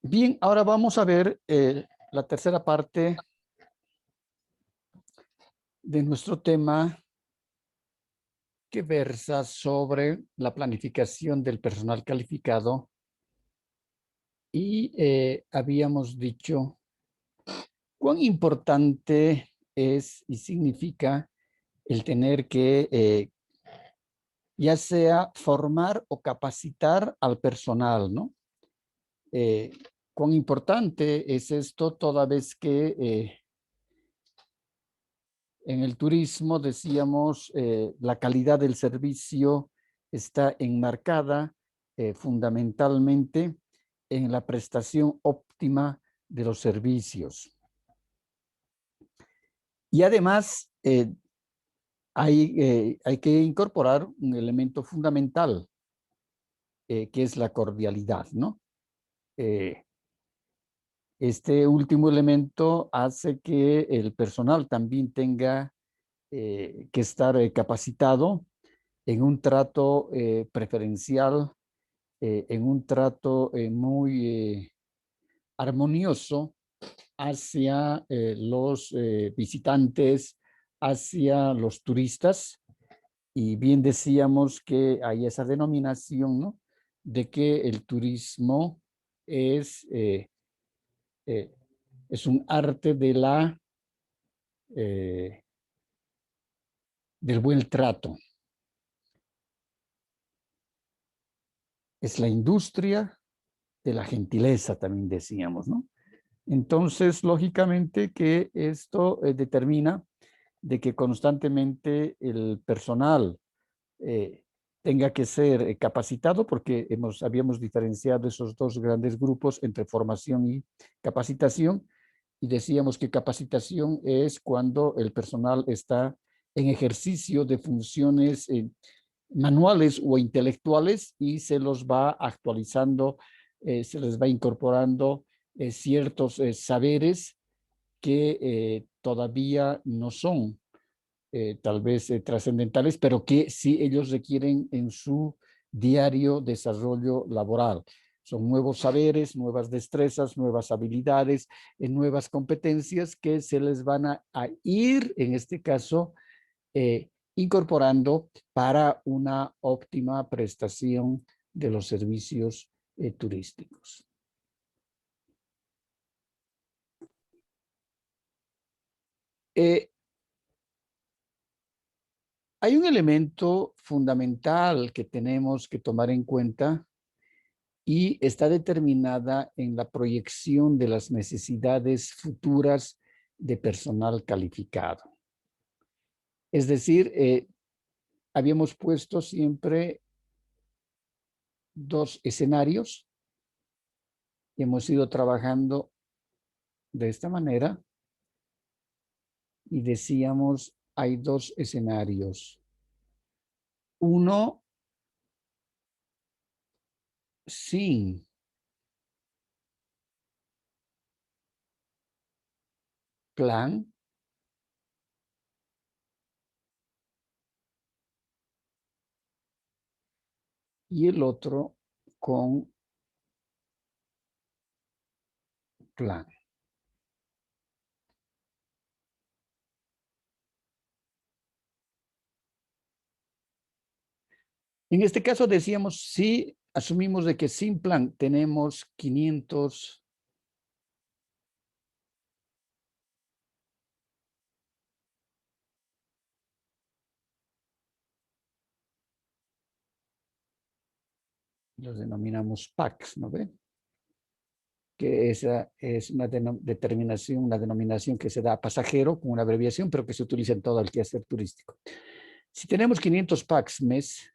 Bien, ahora vamos a ver la tercera parte de nuestro tema que versa sobre la planificación del personal calificado y habíamos dicho cuán importante es y significa el tener que ya sea formar o capacitar al personal, ¿no? Eh, Cuán importante es esto toda vez que en el turismo, decíamos, la calidad del servicio está enmarcada fundamentalmente en la prestación óptima de los servicios. Y además, hay que incorporar un elemento fundamental, que es la cordialidad, ¿no? Eh, este último elemento hace que el personal también tenga que estar capacitado en un trato preferencial, en un trato muy armonioso hacia los visitantes, hacia los turistas. Y bien decíamos que hay esa denominación, ¿no? De que el turismo es, eh, eh, es un arte de eh, del buen trato. Es la industria de la gentileza, también decíamos, ¿no? Entonces, lógicamente que esto determina de que constantemente el personal eh, tenga que ser capacitado, porque habíamos diferenciado esos dos grandes grupos entre formación y capacitación, y decíamos que capacitación es cuando el personal está en ejercicio de funciones manuales o intelectuales y se los va actualizando, se les va incorporando ciertos saberes que todavía no son tal vez trascendentales, pero que sí ellos requieren en su diario desarrollo laboral. Son nuevos saberes, nuevas destrezas, nuevas habilidades, nuevas competencias que se les van a ir, en este caso, incorporando para una óptima prestación de los servicios turísticos. Eh, Hay un elemento fundamental que tenemos que tomar en cuenta y está determinada en la proyección de las necesidades futuras de personal calificado. Es decir, habíamos puesto siempre dos escenarios y hemos ido trabajando de esta manera y decíamos, hay dos escenarios. Uno sin plan y el otro con plan. En este caso decíamos, si asumimos de que sin plan tenemos 500 los denominamos packs, ¿no ve? Que esa es una determinación, una denominación que se da a pasajero con una abreviación, pero que se utiliza en todo el quehacer turístico. Si tenemos 500 packs mes,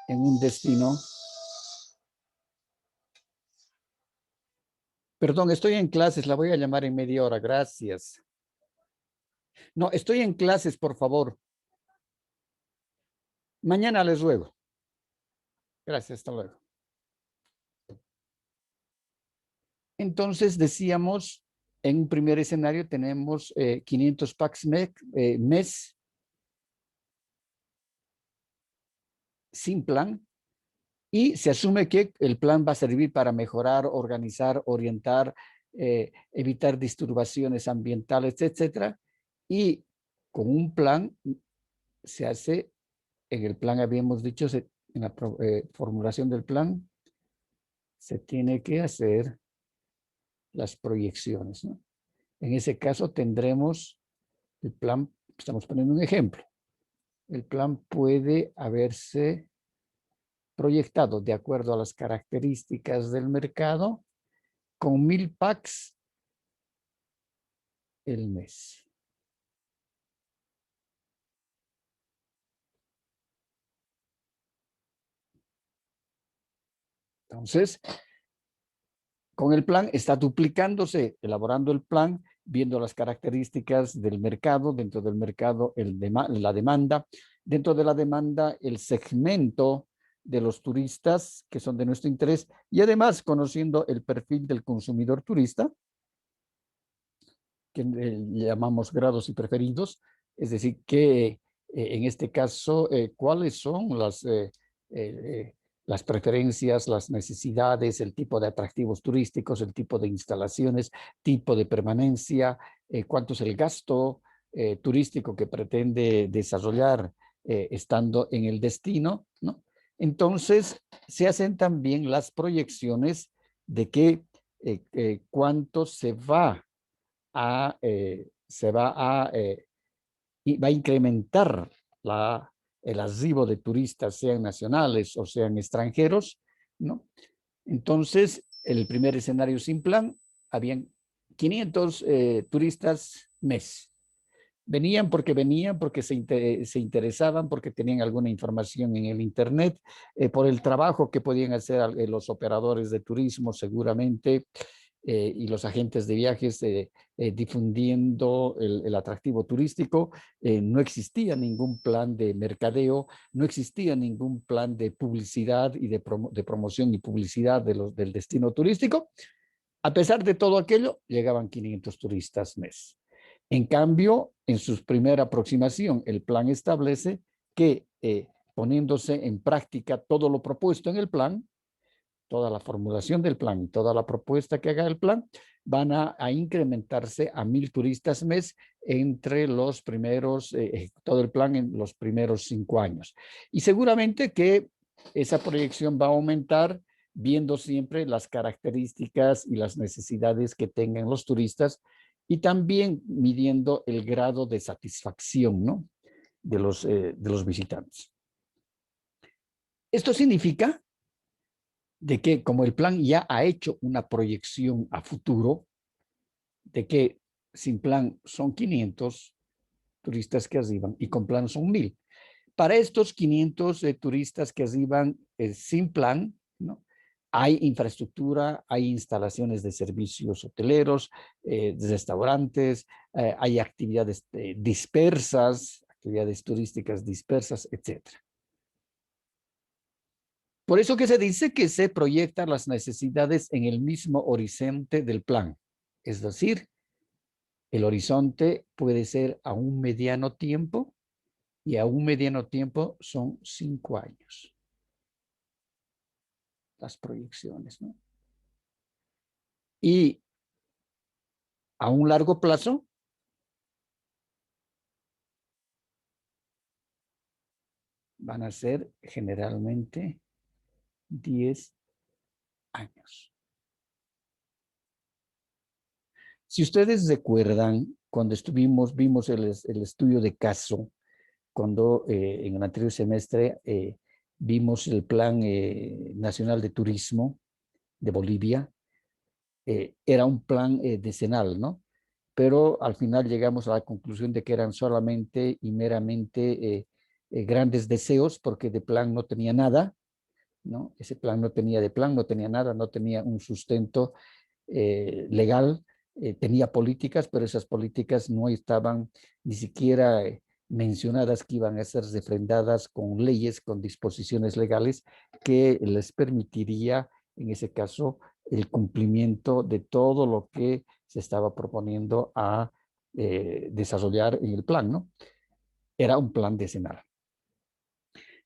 en un destino, perdón, estoy en clases, la voy a llamar en media hora, gracias. No, estoy en clases, por favor. Mañana les ruego. Gracias, hasta luego. Entonces decíamos En un primer escenario tenemos 500 packs mes sin plan y se asume que el plan va a servir para mejorar, organizar, orientar, evitar disturbaciones ambientales, etcétera. Y con un plan se hace, en el plan habíamos dicho, en la formulación del plan, se tiene que hacer las proyecciones, ¿no? En ese caso tendremos el plan, estamos poniendo un ejemplo, el plan puede haberse proyectado de acuerdo a las características del mercado con 1000 packs el mes. Entonces, con el plan está duplicándose, elaborando el plan, viendo las características del mercado, dentro del mercado la demanda, dentro de la demanda el segmento de los turistas que son de nuestro interés y además conociendo el perfil del consumidor turista, que llamamos grados y preferidos, es decir, que en este caso, cuáles son las preferencias, las necesidades, el tipo de atractivos turísticos, el tipo de instalaciones, tipo de permanencia, cuánto es el gasto turístico que pretende desarrollar estando en el destino, ¿no? Entonces, se hacen también las proyecciones de que cuánto va a incrementar el arribo de turistas, sean nacionales o sean extranjeros, ¿no? Entonces, el primer escenario sin plan, habían 500 turistas mes. Venían porque se interesaban, porque tenían alguna información en el Internet, por el trabajo que podían hacer los operadores de turismo seguramente, y los agentes de viajes difundiendo el atractivo turístico. No existía ningún plan de mercadeo, no existía ningún plan de publicidad y de promoción y publicidad del destino turístico. A pesar de todo aquello, llegaban 500 turistas mes. En cambio, en su primera aproximación, el plan establece que poniéndose en práctica todo lo propuesto en el plan, toda la formulación del plan, toda la propuesta que haga el plan, van a incrementarse a 1000 turistas mes entre los primeros, todo el plan en los primeros 5 años. Y seguramente que esa proyección va a aumentar viendo siempre las características y las necesidades que tengan los turistas y también midiendo el grado de satisfacción, ¿no?, de los visitantes. Esto significa de que como el plan ya ha hecho una proyección a futuro, de que sin plan son 500 turistas que arriban y con plan son 1000. Para estos 500 turistas que arriban sin plan, ¿no?, hay infraestructura, hay instalaciones de servicios hoteleros, de restaurantes, hay actividades dispersas, actividades turísticas dispersas, etcétera. Por eso que se dice que se proyectan las necesidades en el mismo horizonte del plan. Es decir, el horizonte puede ser a un mediano tiempo y a un mediano tiempo son 5 años. Las proyecciones, ¿no? Y a un largo plazo van a ser generalmente 10 años. Si ustedes recuerdan, cuando vimos el estudio de caso, cuando en el anterior semestre vimos el Plan Nacional de Turismo de Bolivia, era un plan decenal, ¿no? Pero al final llegamos a la conclusión de que eran solamente y meramente grandes deseos, porque de plan no tenía nada, ¿no? Ese plan no tenía de plan, no tenía nada, no tenía un sustento legal, tenía políticas, pero esas políticas no estaban ni siquiera mencionadas que iban a ser refrendadas con leyes, con disposiciones legales que les permitiría, en ese caso, el cumplimiento de todo lo que se estaba proponiendo a desarrollar en el plan, ¿no? Era un plan decenal.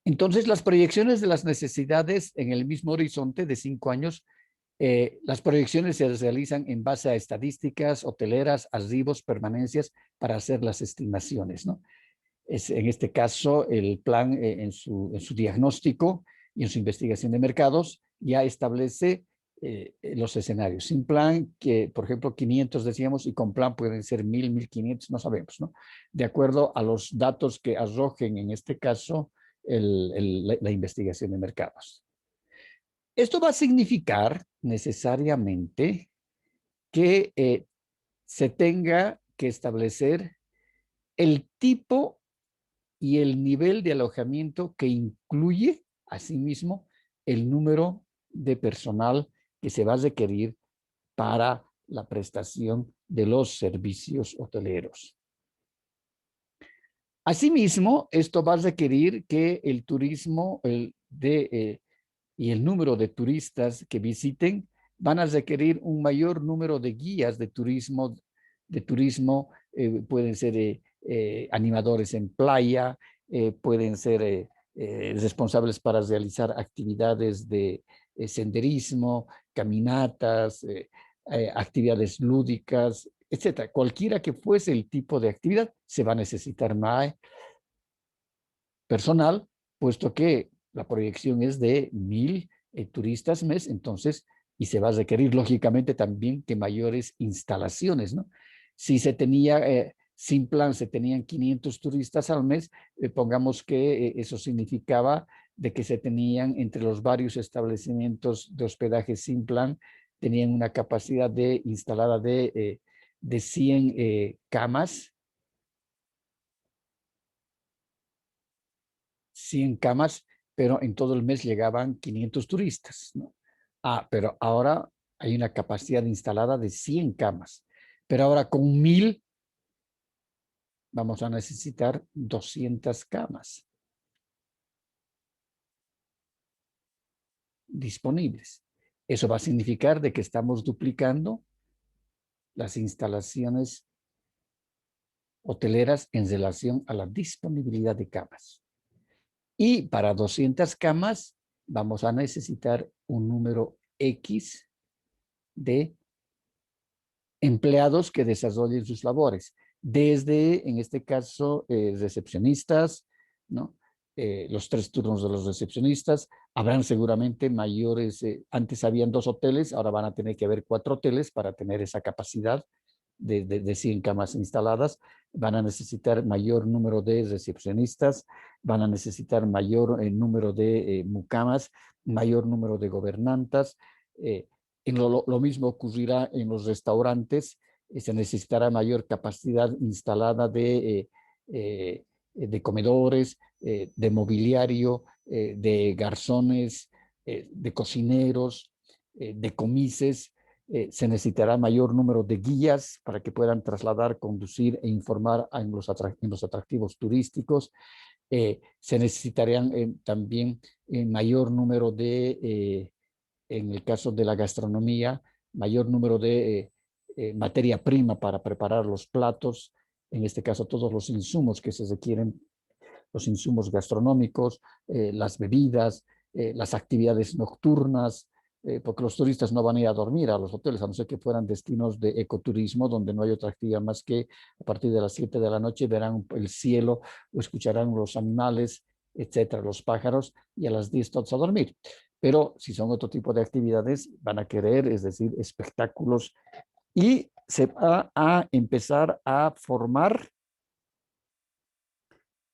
Entonces, las proyecciones de las necesidades en el mismo horizonte de 5 años, las proyecciones se realizan en base a estadísticas hoteleras, arribos, permanencias, para hacer las estimaciones, ¿no? En este caso, el plan en su diagnóstico y en su investigación de mercados ya establece los escenarios. Sin plan, que por ejemplo 500 decíamos, y con plan pueden ser 1000, 1500, no sabemos, ¿no? De acuerdo a los datos que arrojen en este caso la investigación de mercados. Esto va a significar necesariamente que se tenga que establecer el tipo y el nivel de alojamiento que incluye, asimismo, el número de personal que se va a requerir para la prestación de los servicios hoteleros. Asimismo, esto va a requerir que el turismo y el número de turistas que visiten van a requerir un mayor número de guías de turismo. Pueden ser animadores en playa, pueden ser responsables para realizar actividades de senderismo, caminatas, actividades lúdicas, etcétera. Cualquiera que fuese el tipo de actividad, se va a necesitar más personal, puesto que la proyección es de 1000 turistas mes, entonces, y se va a requerir lógicamente también que mayores instalaciones, ¿no? Si se tenía, sin plan, se tenían 500 turistas al mes, pongamos que eso significaba de que se tenían entre los varios establecimientos de hospedaje sin plan, tenían una capacidad de instalada de 100 camas, 100 camas, pero en todo el mes llegaban 500 turistas, ¿no? Pero ahora hay una capacidad instalada de 100 camas, pero ahora con 1000 vamos a necesitar 200 camas disponibles. Eso va a significar de que estamos duplicando las instalaciones hoteleras en relación a la disponibilidad de camas. Y para 200 camas vamos a necesitar un número X de empleados que desarrollen sus labores, desde, en este caso, recepcionistas, ¿no? Los 3 turnos de los recepcionistas, habrán seguramente mayores, antes habían 2 hoteles, ahora van a tener que haber 4 hoteles para tener esa capacidad de 100 camas instaladas, van a necesitar mayor número de recepcionistas, van a necesitar mayor número de mucamas, mayor número de gobernantas. Lo mismo ocurrirá en los restaurantes, se necesitará mayor capacidad instalada de comedores, de mobiliario, de garzones, de cocineros, de comices. Se necesitará mayor número de guías para que puedan trasladar, conducir e informar en los atractivos turísticos. Se necesitarían también mayor número en el caso de la gastronomía, mayor número de materia prima para preparar los platos, en este caso todos los insumos que se requieren, los insumos gastronómicos, las bebidas, las actividades nocturnas, porque los turistas no van a ir a dormir a los hoteles, a no ser que fueran destinos de ecoturismo, donde no hay otra actividad más que a partir de las 7 de la noche verán el cielo o escucharán los animales, etcétera, los pájaros, y a las 10 todos a dormir. Pero si son otro tipo de actividades, van a querer, es decir, espectáculos, y se va a empezar a formar,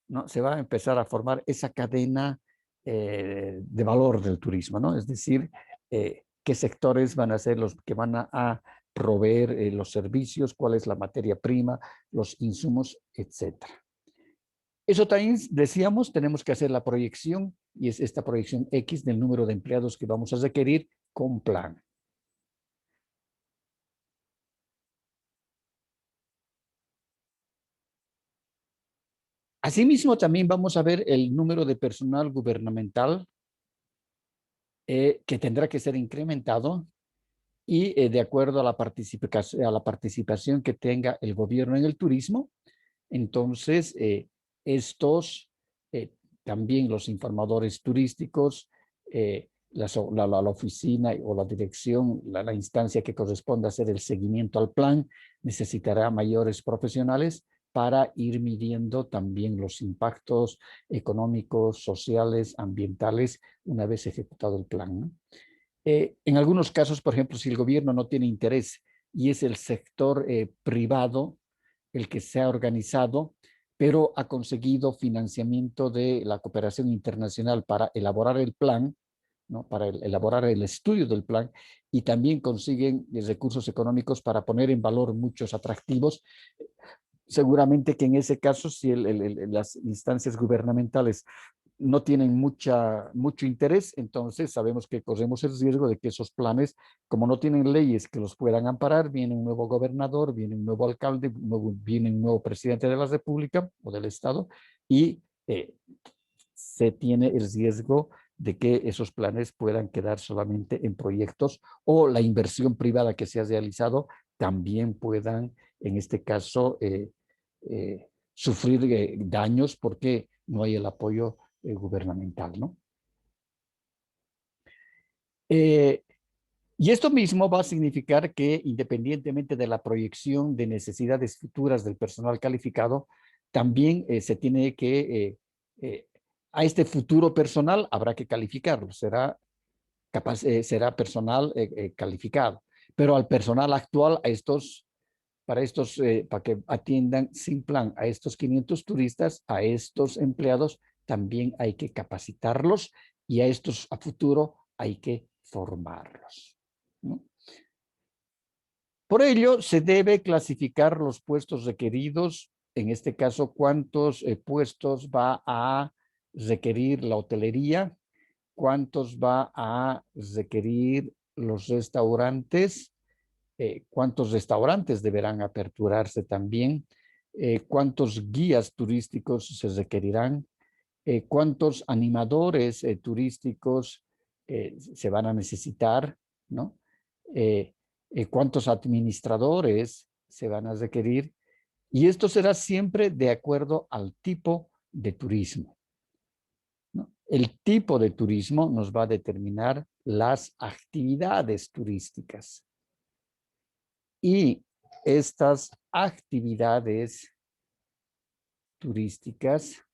¿no? Se va a empezar a formar esa cadena de valor del turismo, ¿no? Es decir, qué sectores van a ser los que van a proveer los servicios, cuál es la materia prima, los insumos, etcétera. Eso también decíamos, tenemos que hacer la proyección, y es esta proyección X del número de empleados que vamos a requerir con plan. Asimismo, también vamos a ver el número de personal gubernamental que tendrá que ser incrementado y de acuerdo a la participación que tenga el gobierno en el turismo, entonces estos, también los informadores turísticos, la oficina o la dirección, la instancia que corresponde a hacer el seguimiento al plan, necesitará mayores profesionales para ir midiendo también los impactos económicos, sociales, ambientales, una vez ejecutado el plan, ¿no? En algunos casos, por ejemplo, si el gobierno no tiene interés y es el sector privado el que se ha organizado, pero ha conseguido financiamiento de la cooperación internacional para elaborar el plan, ¿no? Para elaborar el estudio del plan, y también consiguen recursos económicos para poner en valor muchos atractivos. Seguramente que en ese caso, si las instancias gubernamentales no tienen mucho interés, entonces sabemos que corremos el riesgo de que esos planes, como no tienen leyes que los puedan amparar, viene un nuevo gobernador, viene un nuevo alcalde, viene un nuevo presidente de la República o del Estado, y se tiene el riesgo de que esos planes puedan quedar solamente en proyectos, o la inversión privada que se ha realizado también puedan, en este caso, sufrir daños porque no hay el apoyo gubernamental, ¿no? Eh, y esto mismo va a significar que, independientemente de la proyección de necesidades futuras del personal calificado, también se tiene que, eh, a este futuro personal habrá que calificarlo, será personal calificado, pero al personal actual, para que atiendan sin plan a estos 500 turistas, a estos empleados, también hay que capacitarlos, y a estos a futuro hay que formarlos, ¿no? Por ello, se debe clasificar los puestos requeridos, en este caso, cuántos puestos va a requerir la hotelería, cuántos va a requerir los restaurantes, cuántos restaurantes deberán aperturarse también, cuántos guías turísticos se requerirán, cuántos animadores turísticos se van a necesitar, ¿no? Cuántos administradores se van a requerir, y esto será siempre de acuerdo al tipo de turismo, ¿no? El tipo de turismo nos va a determinar las actividades turísticas, y estas actividades turísticas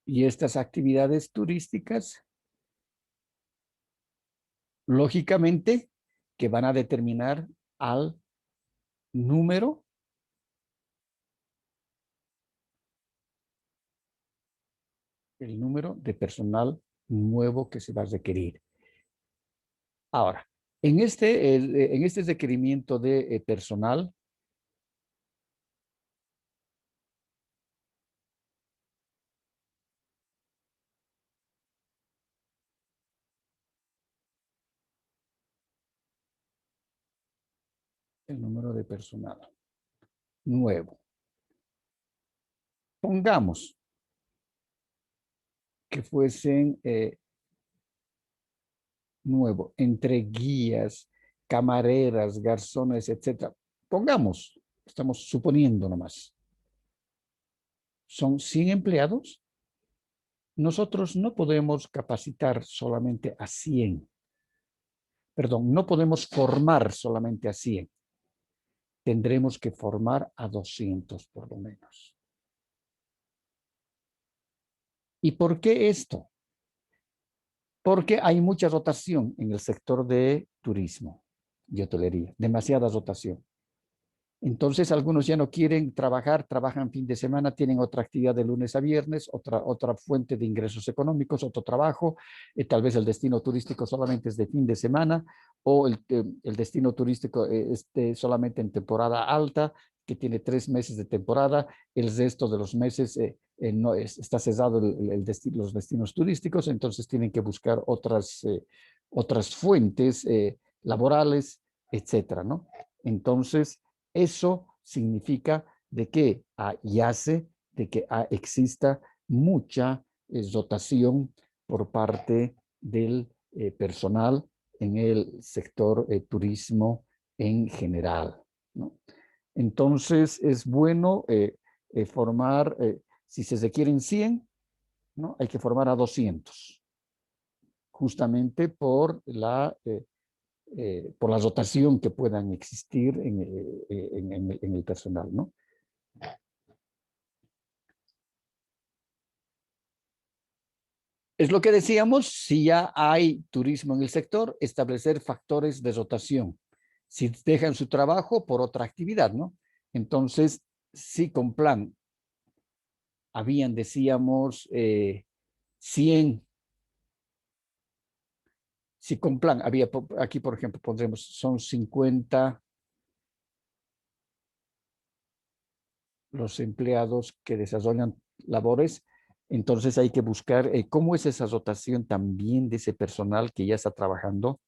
y estas actividades turísticas, lógicamente, que van a determinar al número el número de personal nuevo que se va a requerir. Ahora, en este requerimiento de personal, el número de personal nuevo. Pongamos que fuesen nuevo, entre guías, camareras, garzones, etcétera. Pongamos, estamos suponiendo nomás, son 100 empleados. Nosotros no podemos capacitar solamente a 100. Perdón, no podemos formar solamente a 100. Tendremos que formar a 200 por lo menos. ¿Y por qué esto? Porque hay mucha rotación en el sector de turismo y hotelería, demasiada rotación. Entonces, algunos ya no quieren trabajar, trabajan fin de semana, tienen otra actividad de lunes a viernes, otra fuente de ingresos económicos, otro trabajo. Tal vez el destino turístico solamente es de fin de semana, o el destino turístico esté solamente en temporada alta, que tiene 3 meses de temporada. El resto de los meses no está cesado los destinos turísticos, entonces tienen que buscar otras fuentes laborales, etcétera, ¿no? Entonces, eso significa de que yace, de que exista mucha dotación por parte del personal en el sector turismo en general, ¿no? Entonces, es bueno formar, si se requieren 100, ¿no? Hay que formar a 200, justamente por la rotación que puedan existir en el personal, ¿no? Es lo que decíamos, si ya hay turismo en el sector, establecer factores de rotación. Si dejan su trabajo por otra actividad, ¿no? Entonces, si con plan habían, decíamos, 100, si con plan había, aquí por ejemplo, pondremos, son 50 los empleados que desarrollan labores, entonces hay que buscar cómo es esa rotación también de ese personal que ya está trabajando,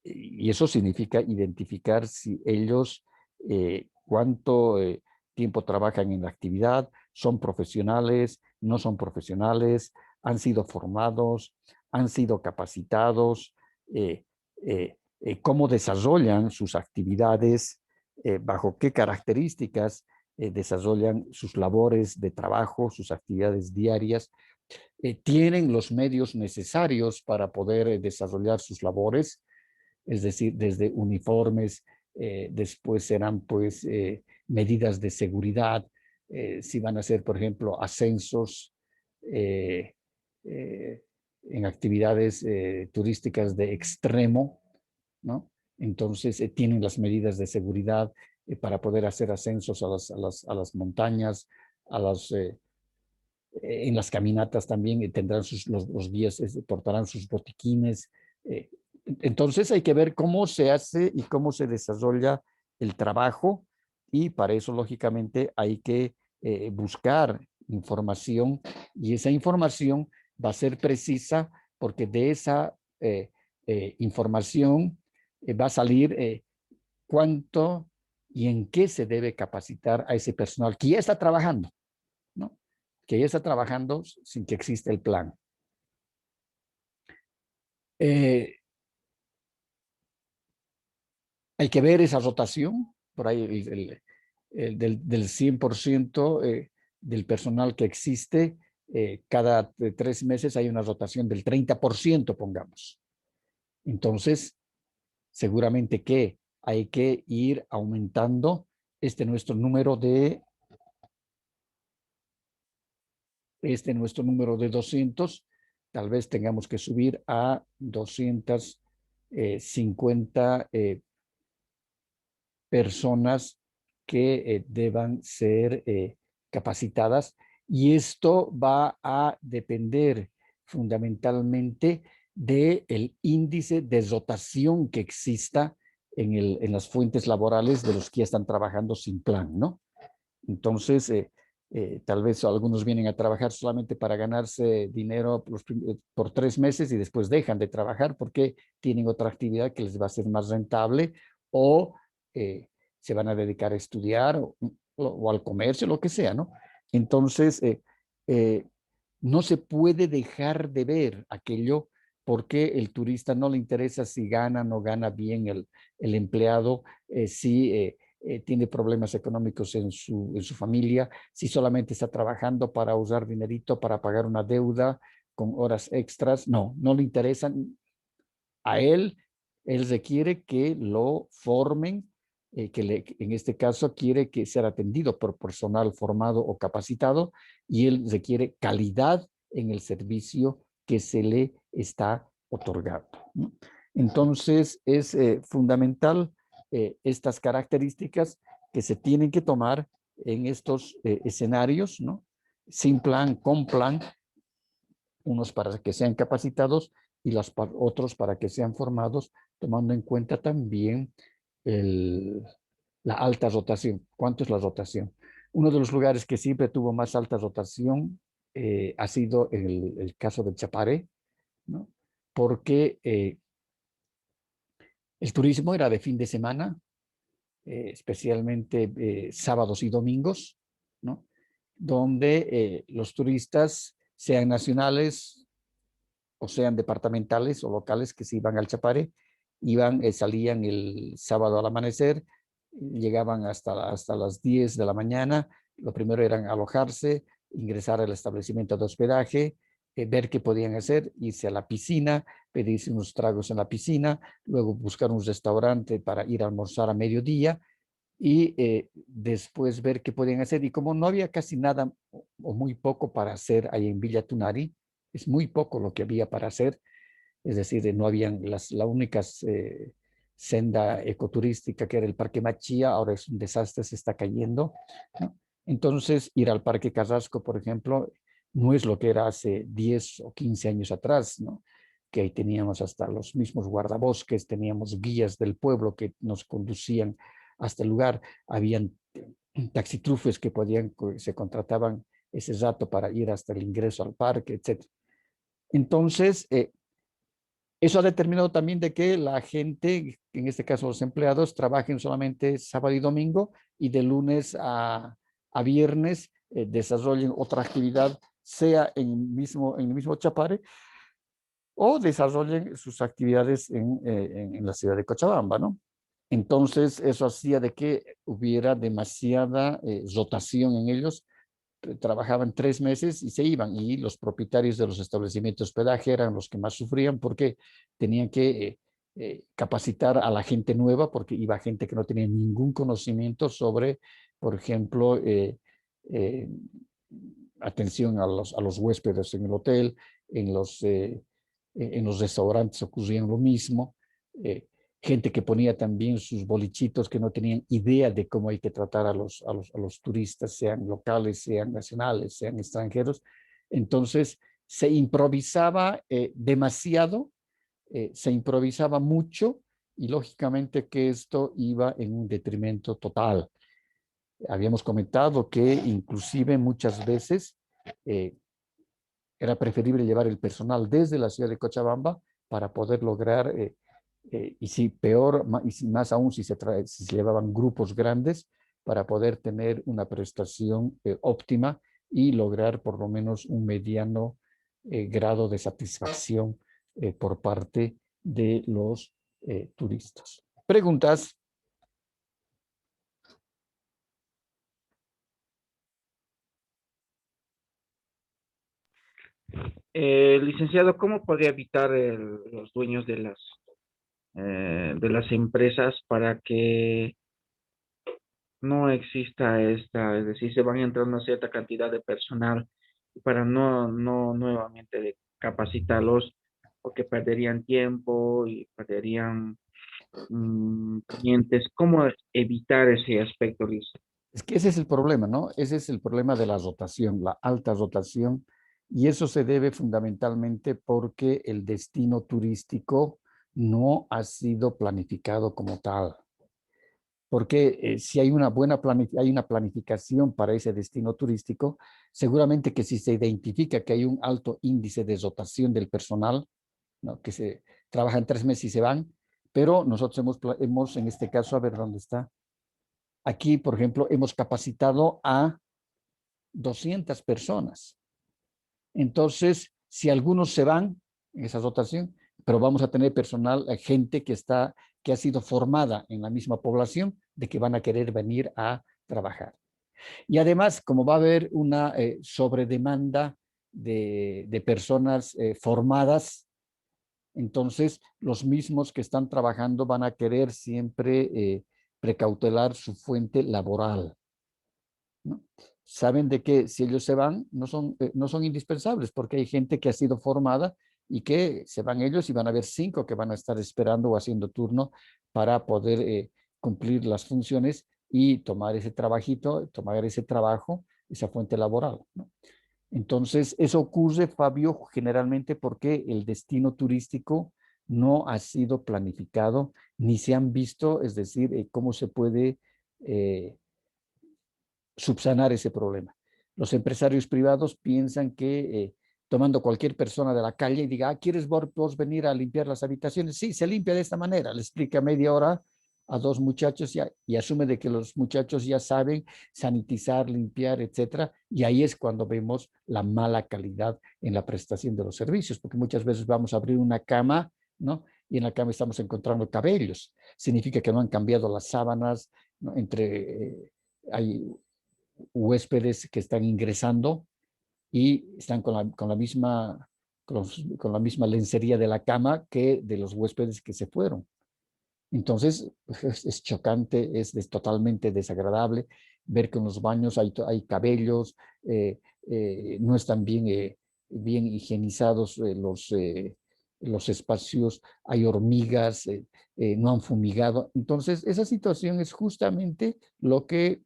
y eso significa identificar si ellos cuánto tiempo trabajan en la actividad, son profesionales, no son profesionales, han sido formados, han sido capacitados, eh, cómo desarrollan sus actividades, bajo qué características desarrollan sus labores de trabajo, sus actividades diarias, tienen los medios necesarios para poder desarrollar sus labores, es decir, desde uniformes, después serán pues medidas de seguridad, si van a ser, por ejemplo, ascensos eh, eh, en actividades turísticas de extremo, ¿no? Entonces tienen las medidas de seguridad para poder hacer ascensos a las montañas, a las en las caminatas también tendrán los guías, portarán sus botiquines. eh, entonces hay que ver cómo se hace y cómo se desarrolla el trabajo, y para eso lógicamente hay que buscar información, y esa información va a ser precisa porque de esa información va a salir cuánto y en qué se debe capacitar a ese personal que ya está trabajando, ¿no? Que ya está trabajando sin que exista el plan. Eh, Hay que ver esa rotación, por ahí del 100% del personal que existe, cada 3 meses hay una rotación del 30%, pongamos. Entonces, seguramente que hay que ir aumentando nuestro número nuestro número de 200, tal vez tengamos que subir a 250 personas que deban ser capacitadas, y esto va a depender fundamentalmente del índice de rotación que exista en las fuentes laborales de los que ya están trabajando sin plan, ¿no? Entonces, tal vez algunos vienen a trabajar solamente para ganarse dinero por 3 meses y después dejan de trabajar porque tienen otra actividad que les va a ser más rentable, o eh, se van a dedicar a estudiar o al comercio, lo que sea, ¿no? Entonces, eh, no se puede dejar de ver aquello porque el turista no le interesa si gana o no gana bien el empleado, si tiene problemas económicos en su familia, si solamente está trabajando para usar dinerito para pagar una deuda con horas extras. No, no le interesan a él. Él requiere que lo formen, en este caso quiere que sea atendido por personal formado o capacitado, y él requiere calidad en el servicio que se le está otorgando, ¿no? Entonces es fundamental estas características que se tienen que tomar en estos escenarios, ¿no? Sin plan, con plan, unos para que sean capacitados y otros para que sean formados, tomando en cuenta también el, la alta rotación. ¿Cuánto es la rotación? Uno de los lugares que siempre tuvo más alta rotación ha sido el caso de Chapare, ¿no? Porque El turismo era de fin de semana, especialmente sábados y domingos, ¿no? Donde los turistas, sean nacionales o sean departamentales o locales que se iban al Chapare, salían el sábado al amanecer, llegaban hasta las 10 de la mañana. Lo primero era alojarse, ingresar al establecimiento de hospedaje, ver qué podían hacer, irse a la piscina, pedirse unos tragos en la piscina, luego buscar un restaurante para ir a almorzar a mediodía y después ver qué podían hacer. Y como no había casi nada o muy poco para hacer ahí en Villa Tunari, es muy poco lo que había para hacer, es decir, no habían la única senda ecoturística que era el Parque Machía, ahora es un desastre, se está cayendo, ¿no? Entonces, ir al Parque Carrasco, por ejemplo, no es lo que era hace 10 o 15 años atrás, ¿no? Que ahí teníamos hasta los mismos guardabosques, teníamos guías del pueblo que nos conducían hasta el lugar, habían taxitrufes que se contrataban ese rato para ir hasta el ingreso al parque, etc. Entonces, eso ha determinado también de que la gente, en este caso los empleados, trabajen solamente sábado y domingo y de lunes a viernes desarrollen otra actividad, sea en el mismo Chapare o desarrollen sus actividades en la ciudad de Cochabamba, ¿no? Entonces, eso hacía de que hubiera demasiada rotación en ellos. Trabajaban 3 meses y se iban, y los propietarios de los establecimientos de hospedaje eran los que más sufrían porque tenían que capacitar a la gente nueva, porque iba gente que no tenía ningún conocimiento sobre, por ejemplo, eh, atención a los huéspedes en el hotel, en en los restaurantes ocurrían lo mismo. Eh, Gente que ponía también sus bolichitos que no tenían idea de cómo hay que tratar a los turistas, sean locales, sean nacionales, sean extranjeros. Entonces, se improvisaba demasiado, se improvisaba mucho y lógicamente que esto iba en un detrimento total. Habíamos comentado que inclusive muchas veces eh, era preferible llevar el personal desde la ciudad de Cochabamba para poder lograr, y si peor, y si más aún si se llevaban grupos grandes, para poder tener una prestación óptima y lograr por lo menos un mediano grado de satisfacción por parte de los turistas. ¿Preguntas? Licenciado, ¿cómo podría evitar los dueños de las empresas para que no exista esta, es decir, se van a entrar una cierta cantidad de personal para no nuevamente de capacitarlos, porque perderían tiempo y perderían clientes? ¿Cómo evitar ese aspecto, Luis? Es que ese es el problema, ¿no? Ese es el problema de la rotación, la alta rotación, y eso se debe fundamentalmente porque el destino turístico no ha sido planificado como tal. Porque si hay hay una planificación para ese destino turístico, seguramente que si se identifica que hay un alto índice de rotación del personal, ¿no? Que se trabajan 3 meses y se van, pero nosotros hemos en este caso, a ver dónde está. Aquí, por ejemplo, hemos capacitado a 200 personas. Entonces, si algunos se van en esa rotación, pero vamos a tener personal, gente que ha sido formada en la misma población, de que van a querer venir a trabajar. Y además, como va a haber una sobredemanda de personas formadas, entonces los mismos que están trabajando van a querer siempre precautelar su fuente laboral, ¿no? Saben de que si ellos se van, no son indispensables, porque hay gente que ha sido formada y que se van ellos y van a haber 5 que van a estar esperando o haciendo turno para poder cumplir las funciones y tomar ese trabajito, tomar ese trabajo, esa fuente laboral, ¿no? Entonces, eso ocurre, Fabio, generalmente porque el destino turístico no ha sido planificado, ni se han visto, es decir, cómo se puede eh, subsanar ese problema. Los empresarios privados piensan que tomando cualquier persona de la calle y diga, ¿quieres vos venir a limpiar las habitaciones? Sí, se limpia de esta manera. Le explica media hora a dos muchachos y asume de que los muchachos ya saben sanitizar, limpiar, etcétera. Y ahí es cuando vemos la mala calidad en la prestación de los servicios, porque muchas veces vamos a abrir una cama, ¿no? Y en la cama estamos encontrando cabellos. Significa que no han cambiado las sábanas, ¿no? Hay huéspedes que están ingresando y están con la misma lencería de la cama que de los huéspedes que se fueron. Entonces, es chocante, totalmente desagradable ver que en los baños hay cabellos, no están bien higienizados los espacios, hay hormigas, no han fumigado. Entonces, esa situación es justamente lo que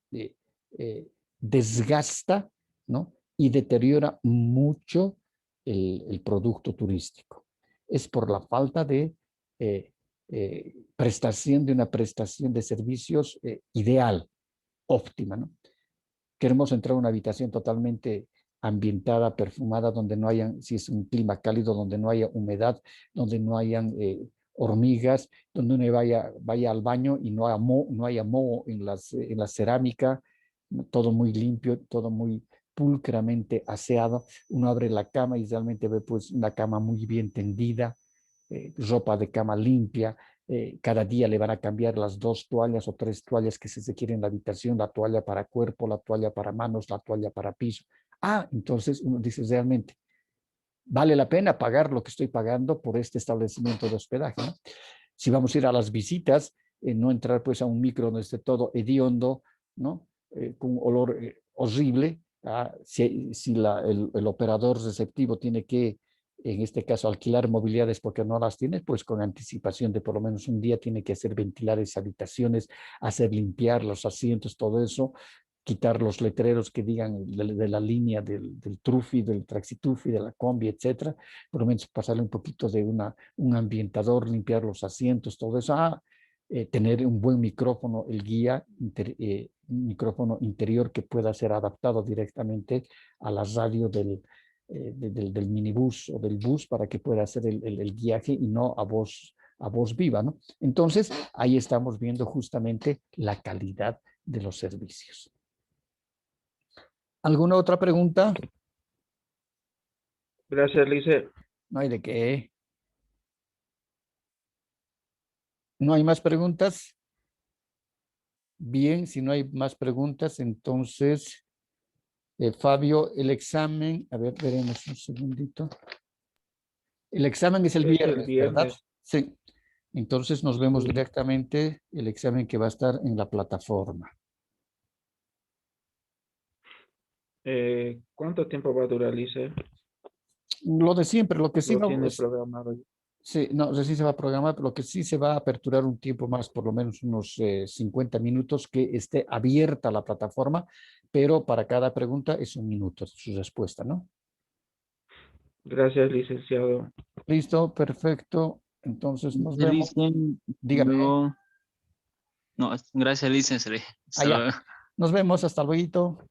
desgasta, ¿no? Y deteriora mucho el producto turístico. Es por la falta de prestación de servicios ideal, óptima, ¿no? Queremos entrar a una habitación totalmente ambientada, perfumada, donde no hayan, si es un clima cálido, donde no haya humedad, donde no hayan hormigas, donde uno vaya al baño y no haya moho en la cerámica, ¿no? Todo muy limpio, todo muy pulcramente aseado. Uno abre la cama y realmente ve pues una cama muy bien tendida, ropa de cama limpia. Cada día le van a cambiar las 2 toallas o 3 toallas que se requieren en la habitación, la toalla para cuerpo, la toalla para manos, la toalla para piso. Entonces uno dice realmente, vale la pena pagar lo que estoy pagando por este establecimiento de hospedaje, ¿no? Si vamos a ir a las visitas, no entrar pues a un micro donde esté todo hediondo, ¿no? Con un olor horrible. Si el operador receptivo tiene que, en este caso, alquilar movilidades porque no las tiene, pues con anticipación de por lo menos un día tiene que hacer ventilar esas habitaciones, hacer limpiar los asientos, todo eso, quitar los letreros que digan de la línea del Trufi, del Traxitufi, de la Combi, etcétera, por lo menos pasarle un poquito de un ambientador, limpiar los asientos, todo eso. Tener un buen micrófono, el guía, un micrófono interior que pueda ser adaptado directamente a la radio del minibús o del bus para que pueda hacer el guiaje y no a voz viva, ¿no? Entonces, ahí estamos viendo justamente la calidad de los servicios. ¿Alguna otra pregunta? Gracias, Lice. No hay de qué. ¿No hay más preguntas? Bien, si no hay más preguntas, entonces, Fabio, el examen, a ver, veremos un segundito. El examen es el Es el viernes, ¿verdad? viernes. Sí. Entonces nos vemos Sí. directamente el examen que va a estar en la plataforma. ¿Cuánto tiempo va a durar, Lice? Lo de siempre, lo que sí ¿Lo no, tiene programado? sí, no sé si se va a programar, pero lo que sí se va a aperturar un tiempo más, por lo menos unos 50 minutos, que esté abierta la plataforma, pero para cada pregunta es 1 minuto su respuesta, ¿no? Gracias, licenciado. Listo, perfecto. Entonces nos vemos. Licen, Dígame. luego, no, gracias, licenciado. Allá. Nos vemos. Hasta luego.